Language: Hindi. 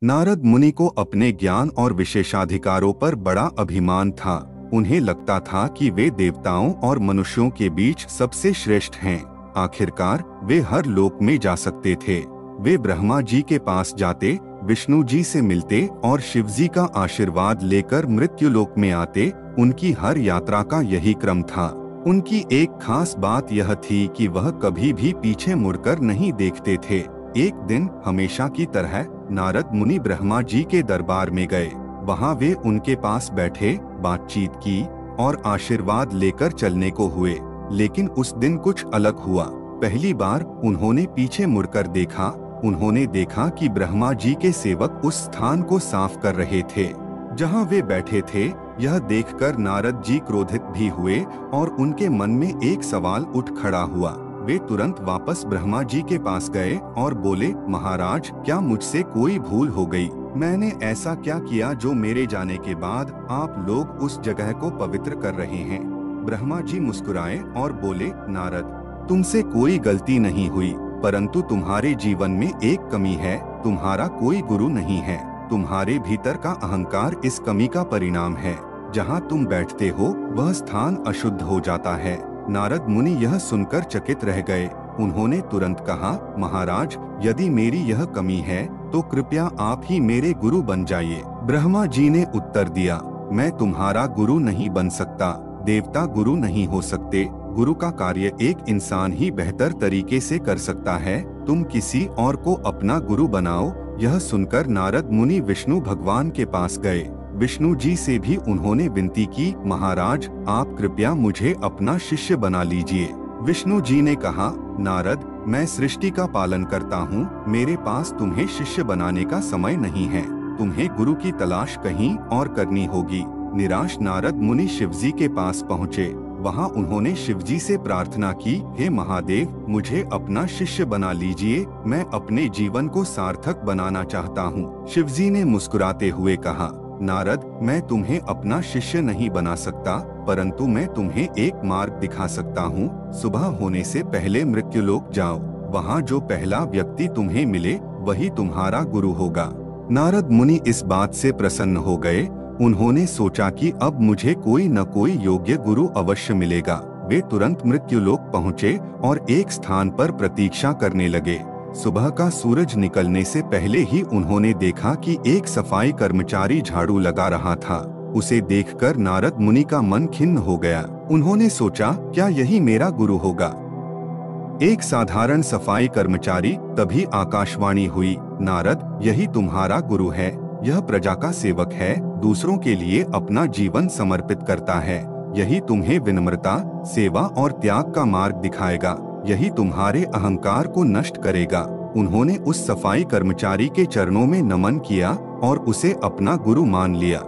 नारद मुनि को अपने ज्ञान और विशेषाधिकारों पर बड़ा अभिमान था। उन्हें लगता था कि वे देवताओं और मनुष्यों के बीच सबसे श्रेष्ठ हैं। आखिरकार वे हर लोक में जा सकते थे। वे ब्रह्मा जी के पास जाते, विष्णु जी से मिलते और शिव जी का आशीर्वाद लेकर मृत्यु लोक में आते। उनकी हर यात्रा का यही क्रम था। उनकी एक खास बात यह थी कि वह कभी भी पीछे मुड़कर नहीं देखते थे। एक दिन हमेशा की तरह नारद मुनि ब्रह्मा जी के दरबार में गए। वहाँ वे उनके पास बैठे, बातचीत की और आशीर्वाद लेकर चलने को हुए। लेकिन उस दिन कुछ अलग हुआ। पहली बार उन्होंने पीछे मुड़कर देखा। उन्होंने देखा कि ब्रह्मा जी के सेवक उस स्थान को साफ कर रहे थे जहाँ वे बैठे थे। यह देखकर नारद जी क्रोधित भी हुए और उनके मन में एक सवाल उठ खड़ा हुआ। वे तुरंत वापस ब्रह्मा जी के पास गए और बोले, महाराज, क्या मुझसे कोई भूल हो गई? मैंने ऐसा क्या किया जो मेरे जाने के बाद आप लोग उस जगह को पवित्र कर रहे हैं? ब्रह्मा जी मुस्कुराए और बोले, नारद, तुमसे कोई गलती नहीं हुई, परंतु तुम्हारे जीवन में एक कमी है। तुम्हारा कोई गुरु नहीं है। तुम्हारे भीतर का अहंकार इस कमी का परिणाम है। जहाँ तुम बैठते हो वह स्थान अशुद्ध हो जाता है। नारद मुनि यह सुनकर चकित रह गए। उन्होंने तुरंत कहा, महाराज, यदि मेरी यह कमी है तो कृपया आप ही मेरे गुरु बन जाइए। ब्रह्मा जी ने उत्तर दिया, मैं तुम्हारा गुरु नहीं बन सकता। देवता गुरु नहीं हो सकते। गुरु का कार्य एक इंसान ही बेहतर तरीके से कर सकता है। तुम किसी और को अपना गुरु बनाओ। यह सुनकर नारद मुनि विष्णु भगवान के पास गए। विष्णु जी से भी उन्होंने विनती की, महाराज, आप कृपया मुझे अपना शिष्य बना लीजिए। विष्णु जी ने कहा, नारद, मैं सृष्टि का पालन करता हूँ। मेरे पास तुम्हें शिष्य बनाने का समय नहीं है। तुम्हें गुरु की तलाश कहीं और करनी होगी। निराश नारद मुनि शिवजी के पास पहुँचे। वहाँ उन्होंने शिवजी से प्रार्थना की, हे महादेव, मुझे अपना शिष्य बना लीजिए। मैं अपने जीवन को सार्थक बनाना चाहता हूँ। शिवजी ने मुस्कुराते हुए कहा, नारद, मैं तुम्हें अपना शिष्य नहीं बना सकता, परंतु मैं तुम्हें एक मार्ग दिखा सकता हूँ। सुबह होने से पहले मृत्युलोक जाओ। वहाँ जो पहला व्यक्ति तुम्हें मिले वही तुम्हारा गुरु होगा। नारद मुनि इस बात से प्रसन्न हो गए। उन्होंने सोचा कि अब मुझे कोई न कोई योग्य गुरु अवश्य मिलेगा। वे तुरंत मृत्युलोक पहुँचे और एक स्थान पर प्रतीक्षा करने लगे। सुबह का सूरज निकलने से पहले ही उन्होंने देखा कि एक सफाई कर्मचारी झाड़ू लगा रहा था। उसे देखकर नारद मुनि का मन खिन्न हो गया। उन्होंने सोचा, क्या यही मेरा गुरु होगा? एक साधारण सफाई कर्मचारी। तभी आकाशवाणी हुई, नारद, यही तुम्हारा गुरु है। यह प्रजा का सेवक है, दूसरों के लिए अपना जीवन समर्पित करता है। यही तुम्हें विनम्रता, सेवा और त्याग का मार्ग दिखाएगा। यही तुम्हारे अहंकार को नष्ट करेगा। उन्होंने उस सफाई कर्मचारी के चरणों में नमन किया और उसे अपना गुरु मान लिया।